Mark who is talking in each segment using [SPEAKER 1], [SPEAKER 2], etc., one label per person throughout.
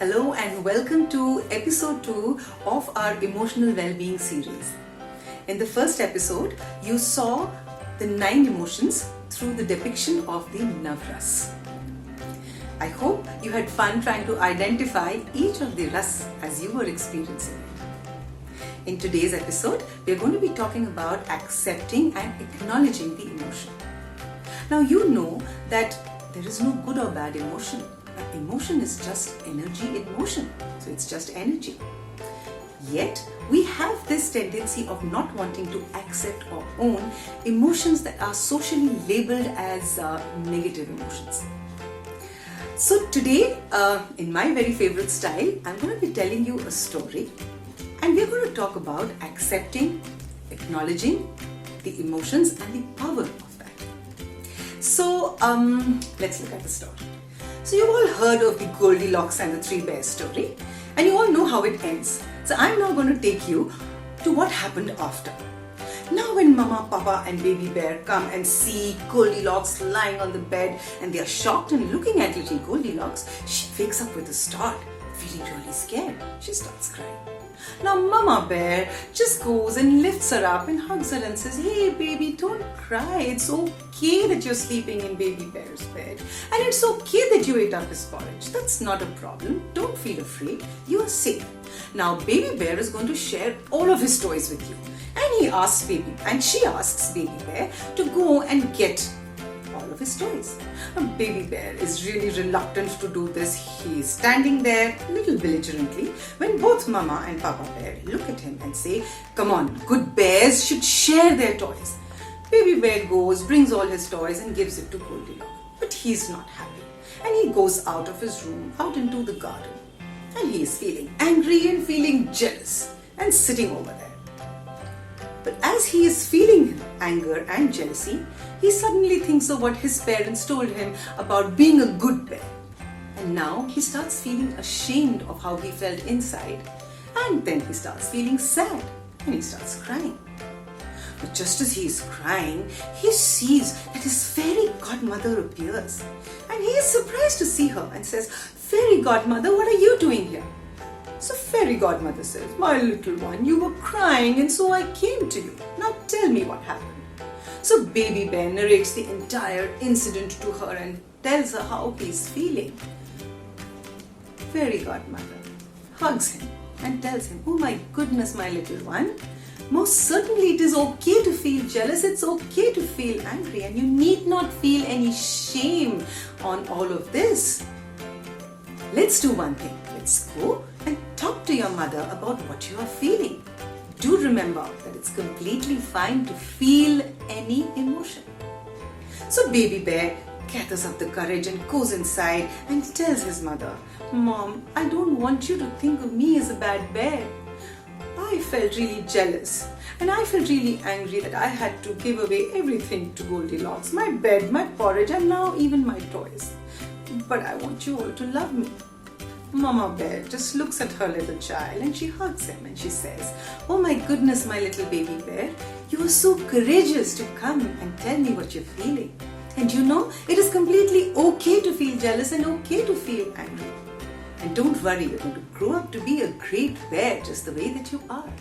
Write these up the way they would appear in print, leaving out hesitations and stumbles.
[SPEAKER 1] Hello and welcome to episode 2 of our emotional well-being series. In the first episode, you saw the 9 emotions through the depiction of the Navras. I hope you had fun trying to identify each of the ras as you were experiencing it. In today's episode, we are going to be talking about accepting and acknowledging the emotion. Now you know that there is no good or bad emotion. Emotion is just energy in motion, so it's just energy. Yet, we have this tendency of not wanting to accept or own emotions that are socially labeled as negative emotions. So today, in my very favorite style, I'm going to be telling you a story and we're going to talk about accepting, acknowledging the emotions and the power of that. So, let's look at the story. So you've all heard of the Goldilocks and the 3 Bears story, and you all know how it ends. So I'm now going to take you to what happened after. Now when Mama, Papa and Baby Bear come and see Goldilocks lying on the bed and they are shocked and looking at little Goldilocks, she wakes up with a start, feeling really scared. She starts crying. Now Mama Bear just goes and lifts her up and hugs her and says, "Hey baby, don't cry. It's okay that you're sleeping in Baby Bear's bed. And it's okay that you ate up his porridge. That's not a problem. Don't feel afraid. You are safe." Now Baby Bear is going to share all of his toys with you. And she asks Baby Bear to go and get all of his toys. Baby Bear is really reluctant to do this. He is standing there a little belligerently when both Mama and Papa Bear look at him and say, "Come on, good bears should share their toys." Baby Bear goes, brings all his toys and gives it to Goldilocks. But he's not happy and he goes out of his room, out into the garden. And he is feeling angry and feeling jealous and sitting over there. But as he is feeling anger and jealousy, he suddenly thinks of what his parents told him about being a good bear. And now he starts feeling ashamed of how he felt inside. And then he starts feeling sad and he starts crying. But just as he is crying, he sees that his fairy godmother appears. And he is surprised to see her and says, "Fairy godmother, what are you doing here?" So Fairy Godmother says, "My little one, you were crying and so I came to you. Now tell me what happened." So Baby Bear narrates the entire incident to her and tells her how he's feeling. Fairy Godmother hugs him and tells him, "Oh my goodness, my little one. Most certainly it is okay to feel jealous, it's okay to feel angry, and you need not feel any shame on all of this. Let's do one thing. Let's go and talk to your mother about what you are feeling. Do remember that it's completely fine to feel any emotion." So Baby Bear gathers up the courage and goes inside and tells his mother, "Mom, I don't want you to think of me as a bad bear. I felt really jealous and I felt really angry that I had to give away everything to Goldilocks, my bed, my porridge and now even my toys. But I want you all to love me." Mama Bear just looks at her little child and she hugs him and she says, "Oh my goodness, my little Baby Bear, you are so courageous to come and tell me what you're feeling. And you know, it is completely okay to feel jealous and okay to feel angry. And don't worry, you're going to grow up to be a great bear just the way that you are."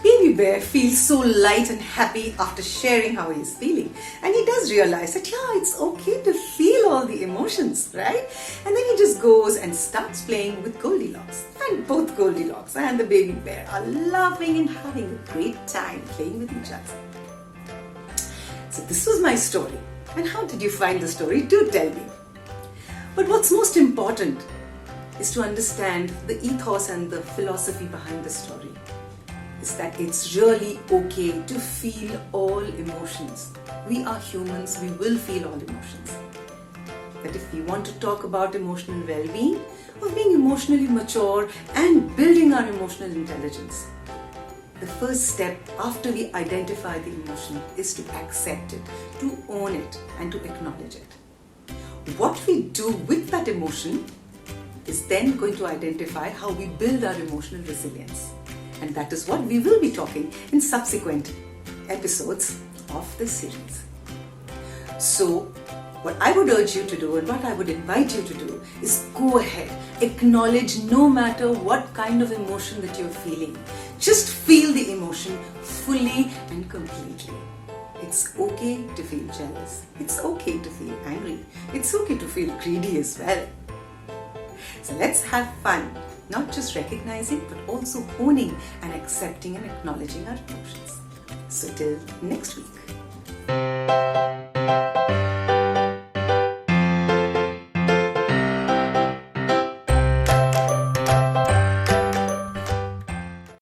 [SPEAKER 1] Baby Bear feels so light and happy after sharing how he is feeling. And he does realize that, it's okay to feel all the emotions, right? And then he just goes and starts playing with Goldilocks. And both Goldilocks and the Baby Bear are laughing and having a great time playing with each other. So this was my story. And how did you find the story? Do tell me. But what's most important is to understand the ethos and the philosophy behind the story. Is that it's really okay to feel all emotions. We are humans, we will feel all emotions. But if we want to talk about emotional well-being, of being emotionally mature and building our emotional intelligence, the first step after we identify the emotion is to accept it, to own it and to acknowledge it. What we do with that emotion is then going to identify how we build our emotional resilience. And that is what we will be talking in subsequent episodes of this series. So, What I would urge you to do and what I would invite you to do is go ahead, acknowledge no matter what kind of emotion that you're feeling. Just feel the emotion fully and completely. It's okay to feel jealous. It's okay to feel angry. It's okay to feel greedy as well. So let's have fun, not just recognizing but also honing and accepting and acknowledging our emotions. So till next week.